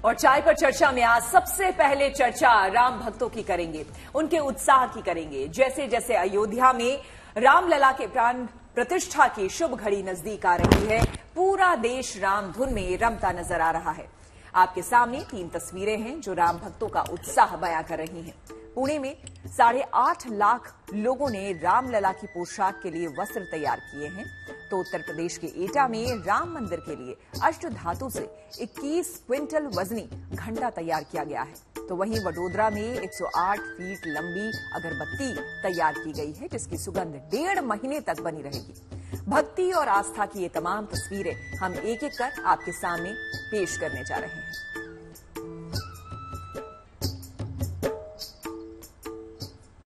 और चाय पर चर्चा में आज सबसे पहले चर्चा राम भक्तों की करेंगे, उनके उत्साह की करेंगे। जैसे जैसे अयोध्या में रामलला के प्राण प्रतिष्ठा की शुभ घड़ी नजदीक आ रही है, पूरा देश राम धुन में रमता नजर आ रहा है। आपके सामने 3 तस्वीरें हैं जो राम भक्तों का उत्साह बयां कर रही हैं। पुणे में 8.5 लाख लोगों ने रामलला की पोशाक के लिए वस्त्र तैयार किए हैं, तो उत्तर प्रदेश के एटा में राम मंदिर के लिए अष्टधातु से 21 क्विंटल वजनी घंटा तैयार किया गया है। तो वहीं वडोदरा में 108 फीट लंबी अगरबत्ती तैयार की गई है, जिसकी सुगंध 1.5 महीने तक बनी रहेगी। भक्ति और आस्था की ये तमाम तस्वीरें हम एक एक कर आपके सामने पेश करने जा रहे हैं।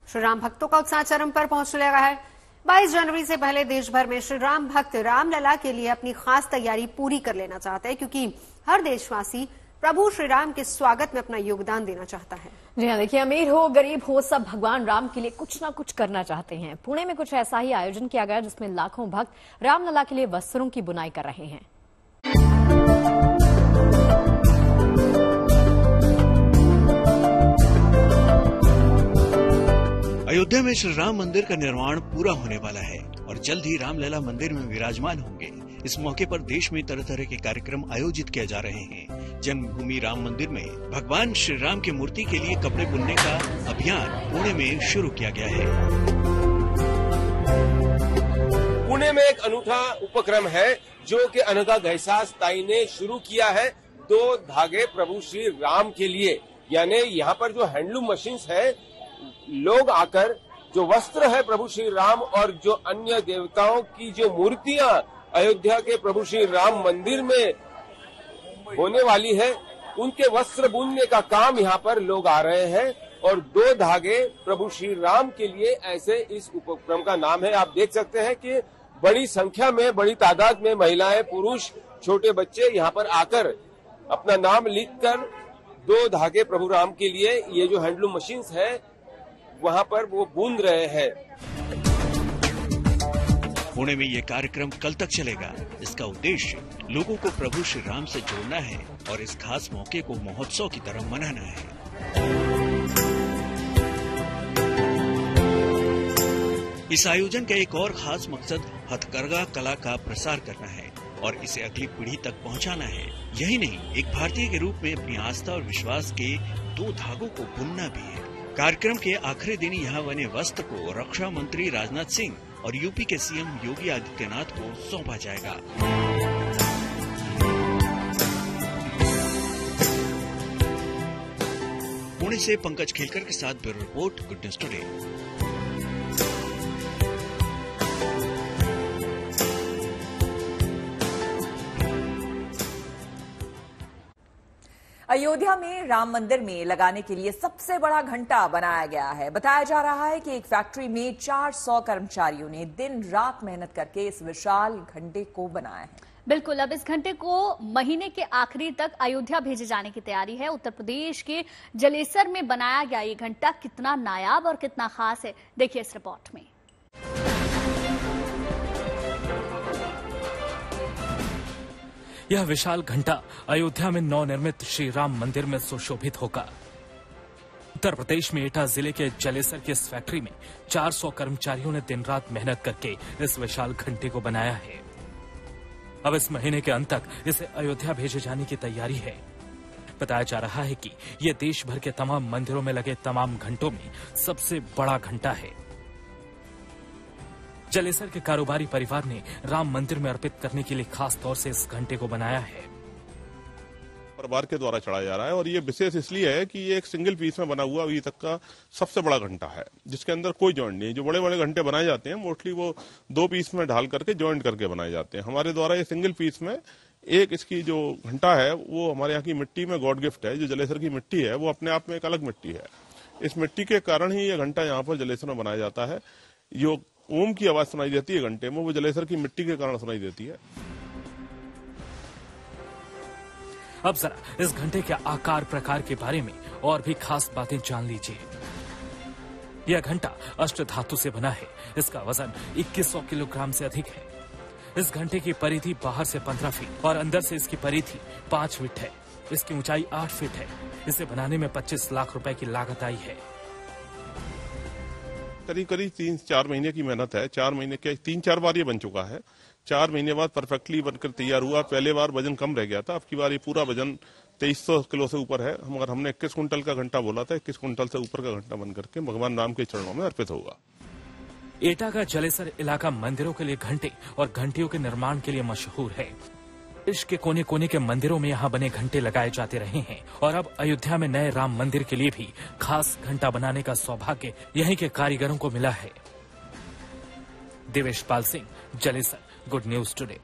श्री राम भक्तों का उत्साह चरम पर पहुंचने लगा है। 22 जनवरी से पहले देश भर में श्री राम भक्त रामलला के लिए अपनी खास तैयारी पूरी कर लेना चाहते हैं, क्योंकि हर देशवासी प्रभु श्री राम के स्वागत में अपना योगदान देना चाहता है। जी हाँ, देखिए, अमीर हो गरीब हो, सब भगवान राम के लिए कुछ ना कुछ करना चाहते हैं। पुणे में कुछ ऐसा ही आयोजन किया गया जिसमें लाखों भक्त रामलला के लिए वस्त्रों की बुनाई कर रहे हैं। अयोध्या में श्री राम मंदिर का निर्माण पूरा होने वाला है और जल्द ही रामलला मंदिर में विराजमान होंगे। इस मौके पर देश में तरह तरह के कार्यक्रम आयोजित किए जा रहे हैं। जन्मभूमि राम मंदिर में भगवान श्री राम की मूर्ति के लिए कपड़े बुनने का अभियान पुणे में शुरू किया गया है। पुणे में एक अनूठा उपक्रम है जो कि अनघा घैसास ताई ने शुरू किया है। 2 धागे प्रभु श्री राम के लिए, यानी यहाँ पर जो हैंडलूम मशीन्स है, लोग आकर जो वस्त्र है प्रभु श्री राम और जो अन्य देवताओं की जो मूर्तियां अयोध्या के प्रभु श्री राम मंदिर में होने वाली है, उनके वस्त्र बुनने का काम यहाँ पर लोग आ रहे हैं। और 2 धागे प्रभु श्री राम के लिए, ऐसे इस उपक्रम का नाम है। आप देख सकते हैं कि बड़ी संख्या में, बड़ी तादाद में महिलाएं, पुरुष, छोटे बच्चे यहाँ पर आकर अपना नाम लिखकर 2 धागे प्रभु राम के लिए ये जो हैंडलूम मशीन्स है वहाँ पर वो बूंद रहे हैं। पुणे में ये कार्यक्रम कल तक चलेगा। इसका उद्देश्य लोगों को प्रभु श्री राम से जोड़ना है और इस खास मौके को महोत्सव की तरह मनाना है। इस आयोजन का एक और खास मकसद हथकरघा कला का प्रसार करना है और इसे अगली पीढ़ी तक पहुंचाना है। यही नहीं, एक भारतीय के रूप में अपनी आस्था और विश्वास के 2 धागों को बुनना भी है। कार्यक्रम के आखिरी दिन यहाँ बने वस्त्र को रक्षा मंत्री राजनाथ सिंह और यूपी के सीएम योगी आदित्यनाथ को सौंपा जाएगा। पुणे से पंकज खेलकर के साथ bureau report, good news today. Ayodhya में राम मंदिर में लगाने के लिए सबसे बड़ा घंटा बनाया गया है। बताया जा रहा है कि एक फैक्ट्री में 400 कर्मचारियों ने दिन रात मेहनत करके इस विशाल घंटे को बनाया है। बिल्कुल, अब इस घंटे को महीने के आखिरी तक अयोध्या भेजे जाने की तैयारी है। उत्तर प्रदेश के जलेसर में बनाया गया ये घंटा कितना नायाब और कितना खास है, देखिए इस रिपोर्ट में। यह विशाल घंटा अयोध्या में नवनिर्मित श्री राम मंदिर में सुशोभित होगा। उत्तर प्रदेश में एटा जिले के जलेसर की इस फैक्ट्री में 400 कर्मचारियों ने दिन रात मेहनत करके इस विशाल घंटे को बनाया है। अब इस महीने के अंत तक इसे अयोध्या भेजे जाने की तैयारी है। बताया जा रहा है कि यह देश भर के तमाम मंदिरों में लगे तमाम घंटों में सबसे बड़ा घंटा है। जलेसर के कारोबारी परिवार ने राम मंदिर में अर्पित करने के लिए खास तौर से इस घंटे को बनाया है। परिवार के द्वारा चढ़ाया जा रहा है और ये विशेष इसलिए है कि ये एक सिंगल पीस में बना हुआ अभी तक का सबसे बड़ा घंटा है, जिसके अंदर कोई जॉइंट नहीं है। जो बड़े बड़े घंटे बनाए जाते हैं मोस्टली वो 2 पीस में ढाल करके जॉइंट करके बनाए जाते हैं। हमारे द्वारा ये सिंगल पीस में एक इसकी जो घंटा है वो हमारे यहाँ की मिट्टी में गॉड गिफ्ट है। जो जलेसर की मिट्टी है वो अपने आप में एक अलग मिट्टी है। इस मिट्टी के कारण ही ये घंटा यहाँ पर जलेसर में बनाया जाता है। जो ओम की आवाज सुनाई देती है घंटे में, वो जलेसर की मिट्टी के कारण सुनाई देती है। अब जरा इस घंटे के आकार प्रकार के बारे में और भी खास बातें जान लीजिए। यह घंटा अष्टधातु से बना है। इसका वजन 2100 किलोग्राम से अधिक है। इस घंटे की परिधि बाहर से 15 फीट और अंदर से इसकी परिधि 5 फीट है। इसकी ऊंचाई 8 फीट है। इसे बनाने में 25 लाख रुपए की लागत आई है। करीब 3-4 महीने की मेहनत है। 4 महीने के 3-4 बार ये बन चुका है। 4 महीने बाद परफेक्टली बनकर तैयार हुआ। पहले बार वजन कम रह गया था, अब की बार ये पूरा वजन 2300 किलो से ऊपर है। मगर हमने 21 कुंटल का घंटा बोला था, 21 कुंटल से ऊपर का घंटा बन करके भगवान राम के चरणों में अर्पित होगा। एटा का जलेसर इलाका मंदिरों के लिए घंटे और घंटियों के निर्माण के लिए मशहूर है। देश के कोने कोने के मंदिरों में यहाँ बने घंटे लगाए जाते रहे हैं और अब अयोध्या में नए राम मंदिर के लिए भी खास घंटा बनाने का सौभाग्य यहीं के कारीगरों को मिला है। Devesh Pal Singh, Jalesar, good news today.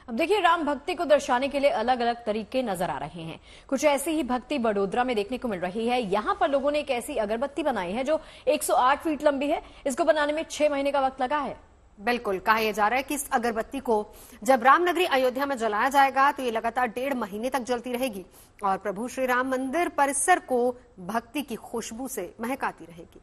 अब देखिए, राम भक्ति को दर्शाने के लिए अलग अलग तरीके नजर आ रहे हैं। कुछ ऐसी ही भक्ति बड़ोदरा में देखने को मिल रही है। यहाँ पर लोगों ने एक ऐसी अगरबत्ती बनाई है जो 108 फीट लंबी है। इसको बनाने में 6 महीने का वक्त लगा है। बिल्कुल, कहा यह जा रहा है कि इस अगरबत्ती को जब रामनगरी अयोध्या में जलाया जाएगा तो ये लगातार 1.5 महीने तक जलती रहेगी और प्रभु श्री राम मंदिर परिसर को भक्ति की खुशबू से महकाती रहेगी।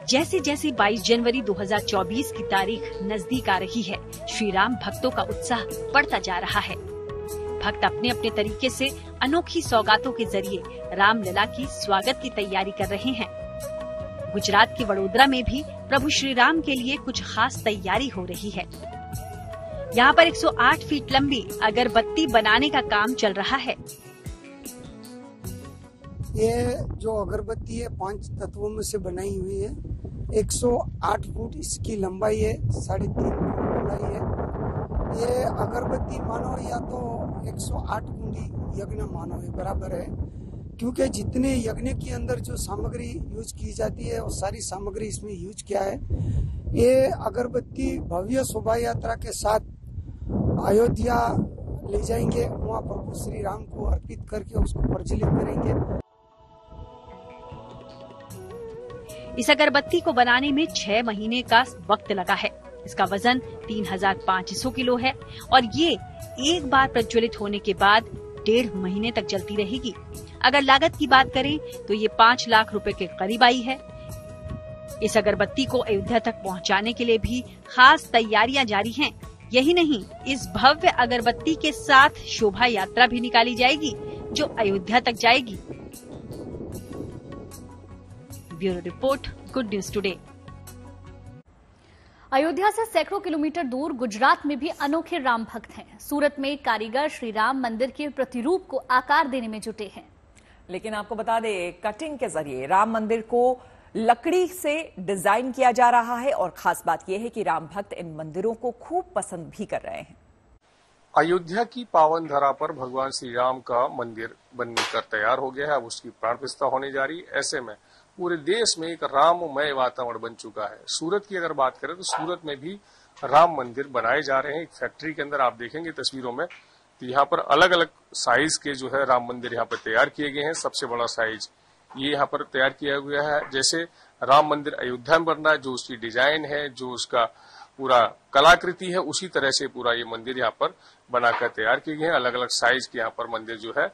जैसे जैसे 22 जनवरी 2024 की तारीख नजदीक आ रही है, श्री राम भक्तों का उत्साह बढ़ता जा रहा है। भक्त अपने अपने तरीके से अनोखी सौगातों के जरिए रामलला की स्वागत की तैयारी कर रहे हैं। गुजरात के वडोदरा में भी प्रभु श्री राम के लिए कुछ खास तैयारी हो रही है। यहाँ पर 108 फीट लंबी अगरबत्ती बनाने का काम चल रहा है। ये जो अगरबत्ती है 5 तत्वों में से बनाई हुई है। 108 फुट इसकी लंबाई है, 3.5 फुट चौड़ाई है। ये अगरबत्ती मानो या तो 108 कुंडी यज्ञ मानो है, बराबर है। क्योंकि जितने यज्ञ के अंदर जो सामग्री यूज की जाती है वो सारी सामग्री इसमें यूज किया है। ये अगरबत्ती भव्य शोभा यात्रा के साथ अयोध्या ले जाएंगे, वहाँ प्रभु श्री राम को अर्पित करके उसको प्रज्वलित करेंगे। इस अगरबत्ती को बनाने में 6 महीने का वक्त लगा है। इसका वजन 3500 किलो है और ये एक बार प्रज्वलित होने के बाद 1.5 महीने तक जलती रहेगी। अगर लागत की बात करें तो ये 5 लाख रुपए के करीब आई है। इस अगरबत्ती को अयोध्या तक पहुंचाने के लिए भी खास तैयारियां जारी हैं। यही नहीं, इस भव्य अगरबत्ती के साथ शोभा यात्रा भी निकाली जाएगी जो अयोध्या तक जाएगी। Bureau report, good news today. Ayodhya से सैकड़ों किलोमीटर दूर गुजरात में भी अनोखे राम भक्त हैं। सूरत में कारीगर श्री राम मंदिर के प्रतिरूप को आकार देने में जुटे हैं। लेकिन आपको बता दें, कटिंग के जरिए राम मंदिर को लकड़ी से डिजाइन किया जा रहा है और खास बात यह है कि राम भक्त इन मंदिरों को खूब पसंद भी कर रहे हैं। अयोध्या की पावन धरा पर भगवान श्री राम का मंदिर बनकर तैयार हो गया है। अब उसकी प्राण प्रतिष्ठा होने जा रही है। ऐसे में पूरे देश में एक राममय वातावरण बन चुका है। सूरत की अगर बात करें तो सूरत में भी राम मंदिर बनाए जा रहे हैं। एक फैक्ट्री के अंदर आप देखेंगे तस्वीरों में तो यहाँ पर अलग अलग साइज के जो है राम मंदिर यहाँ पर तैयार किए गए हैं। सबसे बड़ा साइज ये यहाँ पर तैयार किया गया है। जैसे राम मंदिर अयोध्या में बन रहा है, जो उसकी डिजाइन है, जो उसका पूरा कलाकृति है, उसी तरह से पूरा ये मंदिर यहाँ पर बनाकर तैयार किए गए हैं। अलग अलग साइज के यहाँ पर मंदिर जो है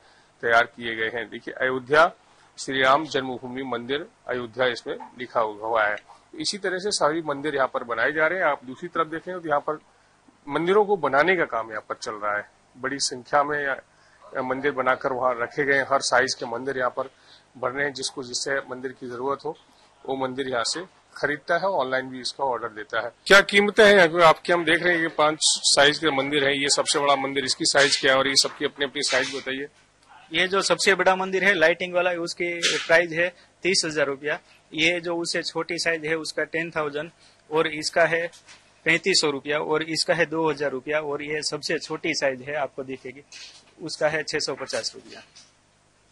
तैयार किए गए हैं। देखिए, अयोध्या श्री राम जन्मभूमि मंदिर अयोध्या इसमें लिखा हुआ है। इसी तरह से सारी मंदिर यहाँ पर बनाए जा रहे हैं। आप दूसरी तरफ देखें तो यहाँ पर मंदिरों को बनाने का काम यहाँ पर चल रहा है। बड़ी संख्या में मंदिर बनाकर वहाँ रखे गए। हर साइज के मंदिर यहाँ पर बन रहे हैं। जिसको जिससे मंदिर की जरूरत हो वो मंदिर यहाँ से खरीदता है, ऑनलाइन भी इसका ऑर्डर देता है। क्या कीमतें हैं आपकी? हम देख रहे हैं कि 5 साइज के मंदिर है। ये सबसे बड़ा मंदिर, इसकी साइज क्या है और ये सबकी अपनी अपनी साइज बताइए। ये जो सबसे बड़ा मंदिर है लाइटिंग वाला, उसकी प्राइस है 30,000 रुपया। ये जो उससे छोटी साइज है उसका 10,000 और इसका है 3500 रुपया और इसका है 2,000 रुपया और ये सबसे छोटी साइज है आपको दिखेगी, उसका है 650 रुपया।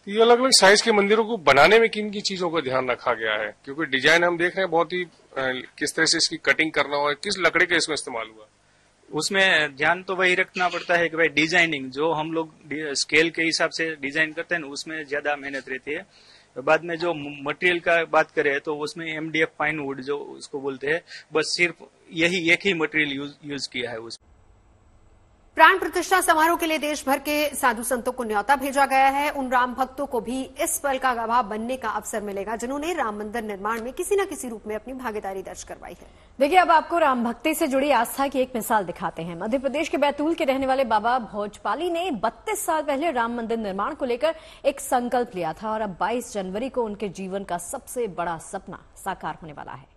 ये अलग अलग साइज के मंदिरों को बनाने में किन की चीजों का ध्यान रखा गया है? क्योंकि डिजाइन हम देख रहे हैं बहुत ही किस तरह से इसकी कटिंग करना हो, किस लकड़ी का इसमें इस्तेमाल हुआ, उसमें ध्यान तो वही रखना पड़ता है कि भाई डिजाइनिंग जो हम लोग स्केल के हिसाब से डिजाइन करते हैं उसमें ज्यादा मेहनत रहती है। बाद में जो मटेरियल का बात करें तो उसमें MDF पाइन वुड जो उसको बोलते हैं, बस सिर्फ यही एक ही मटेरियल यूज किया है उसमें। प्राण प्रतिष्ठा समारोह के लिए देश भर के साधु संतों को न्योता भेजा गया है। उन राम भक्तों को भी इस पल का गवाह बनने का अवसर मिलेगा जिन्होंने राम मंदिर निर्माण में किसी न किसी रूप में अपनी भागीदारी दर्ज करवाई है। देखिए, अब आपको राम भक्ति से जुड़ी आस्था की एक मिसाल दिखाते हैं। मध्य प्रदेश के बैतूल के रहने वाले बाबा भोजपाली ने 32 साल पहले राम मंदिर निर्माण को लेकर एक संकल्प लिया था और अब 22 जनवरी को उनके जीवन का सबसे बड़ा सपना साकार होने वाला है।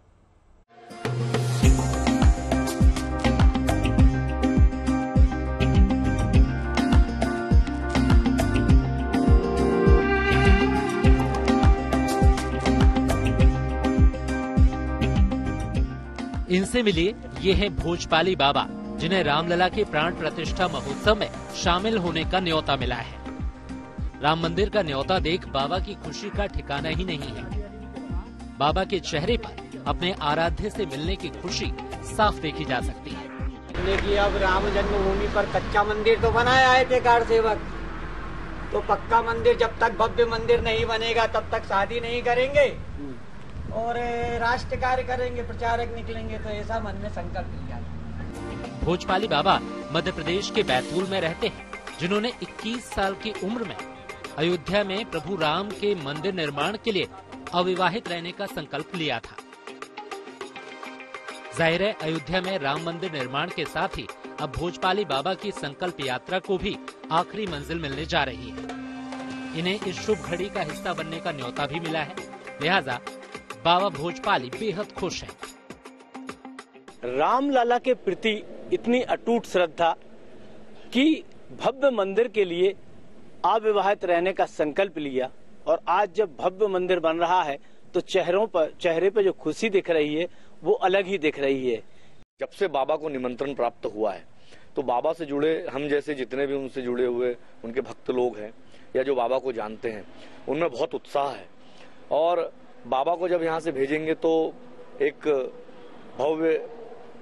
इनसे मिलिए, ये है भोजपाली बाबा, जिन्हें रामलला के प्राण प्रतिष्ठा महोत्सव में शामिल होने का न्योता मिला है। राम मंदिर का न्योता देख बाबा की खुशी का ठिकाना ही नहीं है। बाबा के चेहरे पर अपने आराध्य से मिलने की खुशी साफ देखी जा सकती है। देखिए, अब राम जन्मभूमि पर कच्चा मंदिर तो बनाया आए थे कार सेवक, तो पक्का मंदिर जब तक भव्य मंदिर नहीं बनेगा तब तक शादी नहीं करेंगे और राष्ट्र कार्य करेंगे, प्रचारक निकलेंगे, तो ऐसा मन में संकल्प लिया। भोजपाली बाबा मध्य प्रदेश के बैतूल में रहते हैं, जिन्होंने 21 साल की उम्र में अयोध्या में प्रभु राम के मंदिर निर्माण के लिए अविवाहित रहने का संकल्प लिया था। जाहिर है, अयोध्या में राम मंदिर निर्माण के साथ ही अब भोजपाली बाबा की संकल्प यात्रा को भी आखिरी मंजिल मिलने जा रही है। इन्हें इस शुभ घड़ी का हिस्सा बनने का न्योता भी मिला है, लिहाजा बाबा भोजपाली बेहद खुश हैं। रामलला के प्रति इतनी अटूट श्रद्धा कि भव्य मंदिर के लिए अविवाहित रहने का संकल्प लिया और आज जब भव्य मंदिर बन रहा है तो चेहरे पर जो खुशी दिख रही है वो अलग ही दिख रही है। जब से बाबा को निमंत्रण प्राप्त हुआ है तो बाबा से जुड़े हम जैसे जितने भी उनसे जुड़े हुए उनके भक्त लोग हैं या जो बाबा को जानते हैं, उनमें बहुत उत्साह है। और बाबा को जब यहाँ से भेजेंगे तो एक भव्य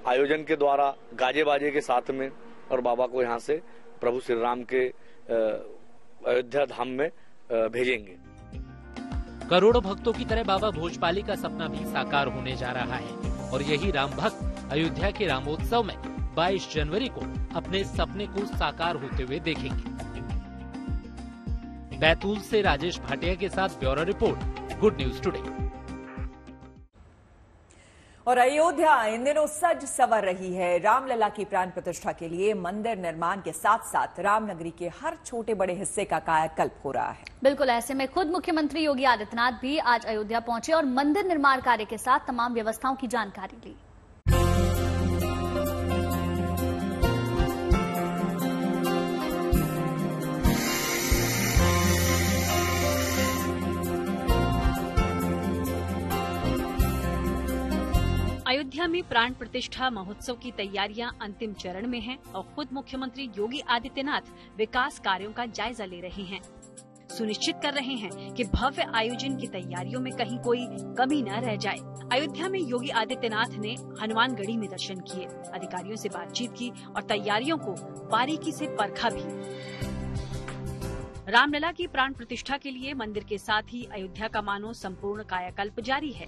आयोजन के द्वारा गाजे बाजे के साथ में और बाबा को यहाँ से प्रभु श्री राम के अयोध्या धाम में भेजेंगे। करोड़ों भक्तों की तरह बाबा भोजपाली का सपना भी साकार होने जा रहा है और यही राम भक्त अयोध्या के रामोत्सव में 22 जनवरी को अपने सपने को साकार होते हुए देखेंगे। बैतूल से राजेश भाटिया के साथ bureau report, good news today. और अयोध्या इन दिनों सज संवर रही है। रामलला की प्राण प्रतिष्ठा के लिए मंदिर निर्माण के साथ साथ रामनगरी के हर छोटे बड़े हिस्से का कायाकल्प हो रहा है। बिल्कुल, ऐसे में खुद मुख्यमंत्री योगी आदित्यनाथ भी आज अयोध्या पहुंचे और मंदिर निर्माण कार्य के साथ तमाम व्यवस्थाओं की जानकारी ली। अयोध्या में प्राण प्रतिष्ठा महोत्सव की तैयारियां अंतिम चरण में हैं और खुद मुख्यमंत्री योगी आदित्यनाथ विकास कार्यों का जायजा ले रहे हैं। सुनिश्चित कर रहे हैं कि भव्य आयोजन की तैयारियों में कहीं कोई कमी न रह जाए। अयोध्या में योगी आदित्यनाथ ने हनुमानगढ़ी में दर्शन किए, अधिकारियों से बातचीत की और तैयारियों को बारीकी से परखा भी। रामलला की प्राण प्रतिष्ठा के लिए मंदिर के साथ ही अयोध्या का मानो संपूर्ण कायाकल्प जारी है।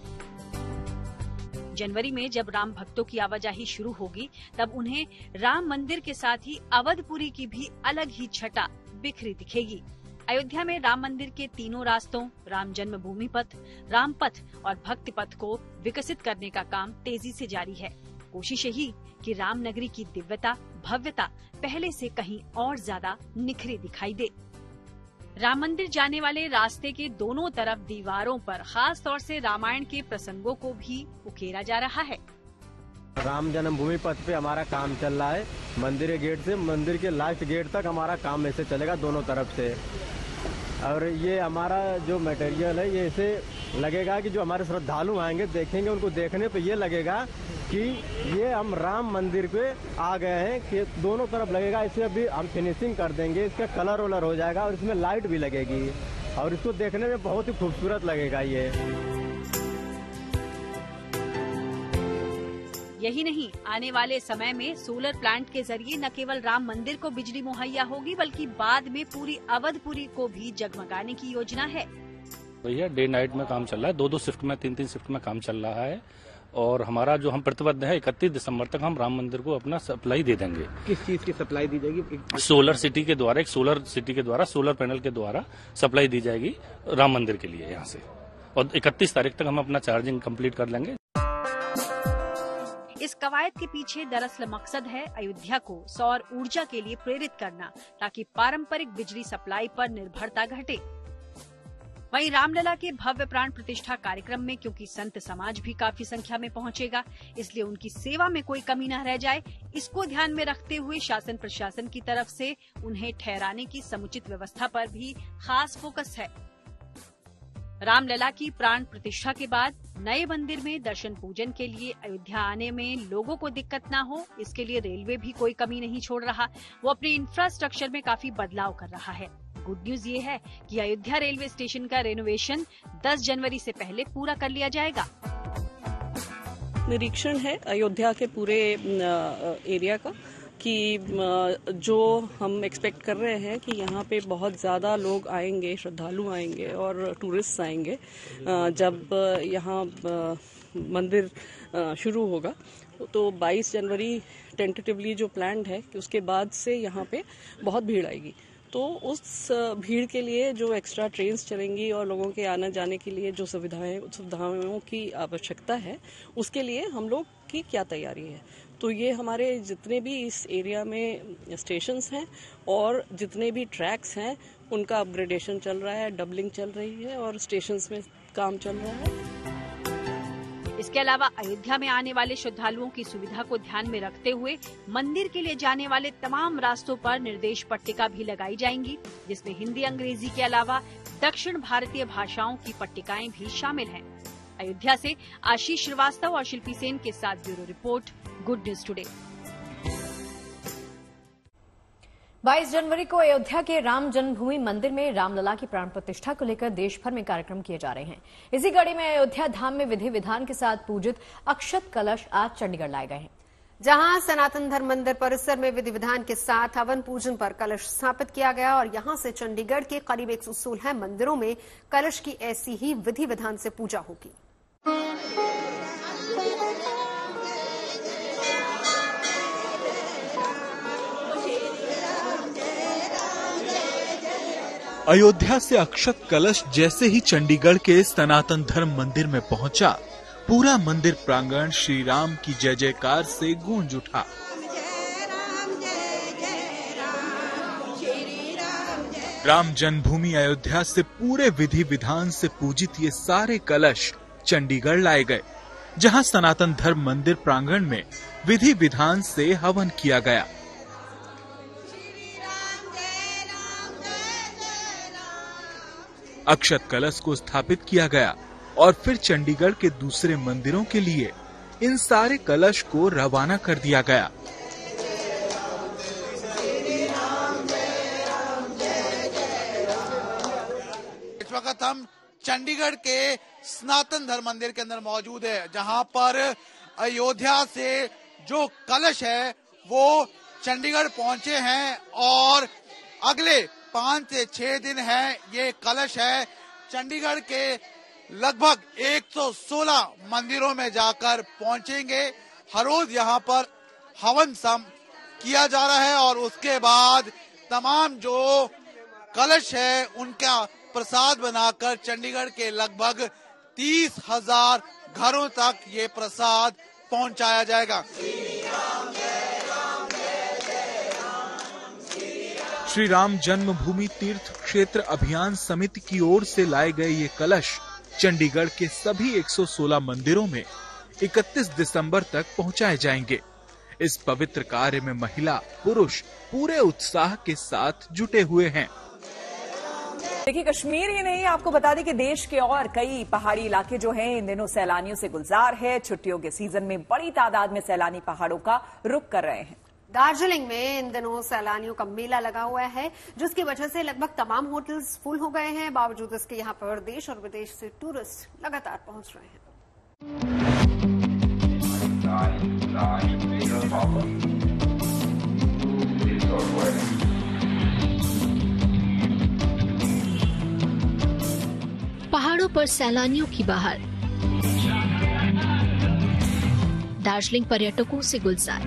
जनवरी में जब राम भक्तों की आवाजाही शुरू होगी तब उन्हें राम मंदिर के साथ ही अवधपुरी की भी अलग ही छटा बिखरी दिखेगी। अयोध्या में राम मंदिर के तीनों रास्तों राम जन्मभूमि पथ, राम पथ और भक्ति पथ को विकसित करने का काम तेजी से जारी है। कोशिश यही कि राम नगरी की दिव्यता, भव्यता पहले से कहीं और ज्यादा निखरी दिखाई दे। राम मंदिर जाने वाले रास्ते के दोनों तरफ दीवारों पर खास तौर से रामायण के प्रसंगों को भी उकेरा जा रहा है। राम जन्मभूमि पथ पे हमारा काम चल रहा है। मंदिर के गेट से मंदिर के लास्ट गेट तक हमारा काम ऐसे चलेगा दोनों तरफ से। और ये हमारा जो मटेरियल है ये ऐसे लगेगा कि जो हमारे श्रद्धालु आएंगे देखेंगे, उनको देखने पे ये लगेगा कि ये हम राम मंदिर पे आ गए हैं, कि दोनों तरफ लगेगा। इसे अभी हम फिनिशिंग कर देंगे, इसका कलर वलर हो जाएगा और इसमें लाइट भी लगेगी और इसको देखने में बहुत ही खूबसूरत लगेगा ये। यही नहीं, आने वाले समय में सोलर प्लांट के जरिए न केवल राम मंदिर को बिजली मुहैया होगी बल्कि बाद में पूरी अवधपुरी को भी जगमगाने की योजना है। भैया डे नाइट में काम चल रहा है, 2-2 शिफ्ट में, 3-3 शिफ्ट में काम चल रहा है और हमारा जो हम प्रतिबद्ध है 31 दिसंबर तक हम राम मंदिर को अपना सप्लाई दे देंगे। किस चीज की सप्लाई दी जाएगी? सोलर सिटी के द्वारा, एक सोलर सिटी के द्वारा, सोलर पैनल के द्वारा सप्लाई दी जाएगी राम मंदिर के लिए यहाँ से, और 31 तारीख तक हम अपना चार्जिंग कंप्लीट कर लेंगे। इस कवायद के पीछे दरअसल मकसद है अयोध्या को सौर ऊर्जा के लिए प्रेरित करना, ताकि पारंपरिक बिजली सप्लाई पर निर्भरता घटे। वहीं रामलला के भव्य प्राण प्रतिष्ठा कार्यक्रम में क्योंकि संत समाज भी काफी संख्या में पहुंचेगा, इसलिए उनकी सेवा में कोई कमी न रह जाए, इसको ध्यान में रखते हुए शासन प्रशासन की तरफ से उन्हें ठहराने की समुचित व्यवस्था पर भी खास फोकस है। रामलला की प्राण प्रतिष्ठा के बाद नए मंदिर में दर्शन पूजन के लिए अयोध्या आने में लोगों को दिक्कत न हो, इसके लिए रेलवे भी कोई कमी नहीं छोड़ रहा। वो अपने इंफ्रास्ट्रक्चर में काफी बदलाव कर रहा है। गुड न्यूज ये है कि अयोध्या रेलवे स्टेशन का रेनोवेशन 10 जनवरी से पहले पूरा कर लिया जाएगा। निरीक्षण है अयोध्या के पूरे एरिया का कि जो हम एक्सपेक्ट कर रहे हैं कि यहाँ पे बहुत ज़्यादा लोग आएंगे, श्रद्धालु आएंगे और टूरिस्ट आएंगे जब यहाँ मंदिर शुरू होगा। तो 22 जनवरी टेंटेटिवली जो प्लान्ड है कि उसके बाद से यहाँ पे बहुत भीड़ आएगी। तो उस भीड़ के लिए जो एक्स्ट्रा ट्रेन्स चलेंगी और लोगों के आने जाने के लिए जो सुविधाओं की आवश्यकता है, उसके लिए हम लोग की क्या तैयारी है। तो ये हमारे जितने भी इस एरिया में स्टेशंस हैं और जितने भी ट्रैक्स हैं, उनका अपग्रेडेशन चल रहा है, डबलिंग चल रही है और स्टेशंस में काम चल रहा है। इसके अलावा अयोध्या में आने वाले श्रद्धालुओं की सुविधा को ध्यान में रखते हुए मंदिर के लिए जाने वाले तमाम रास्तों पर निर्देश पट्टिका भी लगाई जाएंगी, जिसमें हिंदी, अंग्रेजी के अलावा दक्षिण भारतीय भाषाओं की पट्टिकाएं भी शामिल हैं। अयोध्या से आशीष श्रीवास्तव और शिल्पी सेन के साथ bureau report, good news today. 22 जनवरी को अयोध्या के राम जन्मभूमि मंदिर में रामलला की प्राण प्रतिष्ठा को लेकर देश भर में कार्यक्रम किए जा रहे हैं। इसी कड़ी में अयोध्या धाम में विधि विधान के साथ पूजित अक्षत कलश आज चंडीगढ़ लाए गए हैं, जहां सनातन धर्म मंदिर परिसर में विधि विधान के साथ हवन पूजन पर कलश स्थापित किया गया और यहां से चंडीगढ़ के करीब 116 मंदिरों में कलश की ऐसी ही विधि विधान से पूजा होगी। अयोध्या से अक्षत कलश जैसे ही चंडीगढ़ के सनातन धर्म मंदिर में पहुंचा, पूरा मंदिर प्रांगण श्री राम की जय जयकार से गूंज उठा। राम जन्मभूमि अयोध्या से पूरे विधि विधान से पूजित ये सारे कलश चंडीगढ़ लाए गए, जहां सनातन धर्म मंदिर प्रांगण में विधि विधान से हवन किया गया। अक्षत कलश को स्थापित किया गया और फिर चंडीगढ़ के दूसरे मंदिरों के लिए इन सारे कलश को रवाना कर दिया गया। इस वक्त हम चंडीगढ़ के सनातन धर्म मंदिर के अंदर मौजूद है, जहां पर अयोध्या से जो कलश है वो चंडीगढ़ पहुंचे हैं और अगले 5 से 6 दिन है ये कलश है चंडीगढ़ के लगभग 116 मंदिरों में जाकर पहुंचेंगे। हर रोज यहाँ पर हवन सम किया जा रहा है और उसके बाद तमाम जो कलश है उनका प्रसाद बनाकर चंडीगढ़ के लगभग 30,000 घरों तक ये प्रसाद पहुंचाया जाएगा। श्री राम जन्मभूमि तीर्थ क्षेत्र अभियान समिति की ओर से लाए गए ये कलश चंडीगढ़ के सभी 116 मंदिरों में 31 दिसंबर तक पहुंचाए जाएंगे। इस पवित्र कार्य में महिला पुरुष पूरे उत्साह के साथ जुटे हुए हैं। देखिए, कश्मीर ही नहीं, आपको बता दें कि देश के और कई पहाड़ी इलाके जो हैं इन दिनों सैलानियों से गुलजार है। छुट्टियों के सीजन में बड़ी तादाद में सैलानी पहाड़ों का रुख कर रहे हैं। दार्जिलिंग में इन दिनों सैलानियों का मेला लगा हुआ है, जिसकी वजह से लगभग तमाम होटल्स फुल हो गए हैं। बावजूद इसके यहाँ पर देश और विदेश से टूरिस्ट लगातार पहुंच रहे हैं। पहाड़ों पर सैलानियों की बहार। दार्जिलिंग पर्यटकों से गुलजार।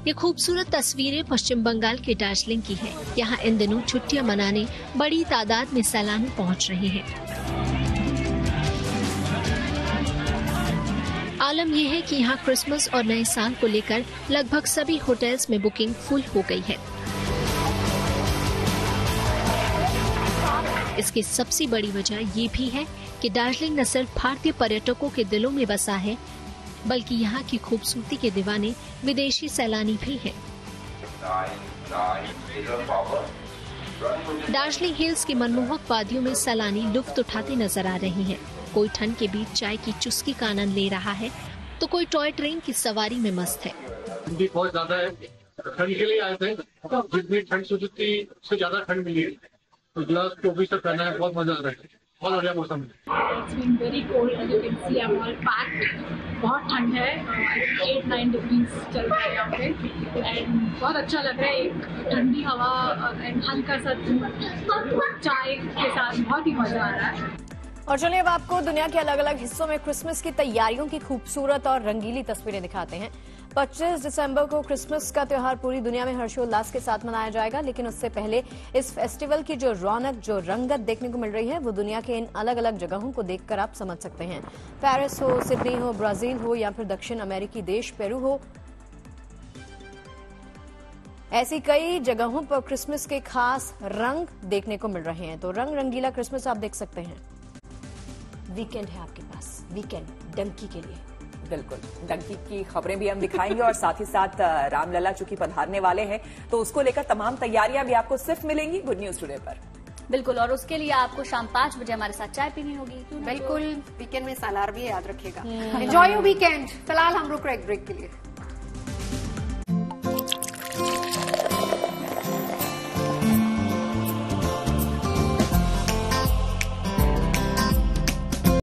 ये खूबसूरत तस्वीरें पश्चिम बंगाल के दार्जिलिंग की हैं। यहाँ इन दिनों छुट्टियां मनाने बड़ी तादाद में सैलानी पहुँच रहे हैं। आलम यह है कि यहाँ क्रिसमस और नए साल को लेकर लगभग सभी होटल्स में बुकिंग फुल हो गई है। इसकी सबसे बड़ी वजह ये भी है कि दार्जिलिंग न सिर्फ भारतीय पर्यटकों के दिलों में बसा है, बल्कि यहाँ की खूबसूरती के दीवाने विदेशी सैलानी भी हैं। दार्जिलिंग हिल्स की मनमोहक वादियों में सैलानी लुत्फ उठाते नजर आ रहे हैं। कोई ठंड के बीच चाय की चुस्की का आनंद ले रहा है, तो कोई टॉय ट्रेन की सवारी में मस्त है। ठंडी बहुत ज्यादा है, ठंड के लिए आए थे, जितनी ठंड सोची थी उससे ज्यादा ठंड मिली, तो ग्लास टोपी से पहना है, बहुत मजा आ रहा है, बहुत बढ़िया मौसम है। Very cold, as you can see, I am all packed. बहुत ठंड है, 8-9 डिग्रीज चल रहा है यहाँ पे एंड बहुत अच्छा लग रहा है। एक ठंडी हवा एंड हल्का सा चाय के साथ बहुत ही मजा आ रहा है। और चलिए अब आपको दुनिया के अलग अलग हिस्सों में क्रिसमस की तैयारियों की खूबसूरत और रंगीली तस्वीरें दिखाते हैं। 25 दिसंबर को क्रिसमस का त्योहार पूरी दुनिया में हर्षोल्लास के साथ मनाया जाएगा, लेकिन उससे पहले इस फेस्टिवल की जो रौनक, जो रंगत देखने को मिल रही है, वो दुनिया के इन अलग अलग जगहों को देखकर आप समझ सकते हैं। पेरिस हो, सिडनी हो, ब्राजील हो या फिर दक्षिण अमेरिकी देश पेरू हो, ऐसी कई जगहों पर क्रिसमस के खास रंग देखने को मिल रहे हैं। तो रंग रंगीला क्रिसमस आप देख सकते हैं। वीकेंड है आपके पास, वीकेंड डंकी के लिए। बिल्कुल, डंकी की खबरें भी हम दिखाएंगे और साथ ही साथ रामलला चूंकि पधारने वाले हैं तो उसको लेकर तमाम तैयारियां भी आपको सिर्फ मिलेंगी गुड न्यूज टुडे पर। बिल्कुल, और उसके लिए आपको शाम 5 बजे हमारे साथ चाय पीनी होगी। बिल्कुल, वीकेंड में सालार भी याद रखिएगा। Enjoy your weekend. फिलहाल हम रुक रहे एक ब्रेक के लिए।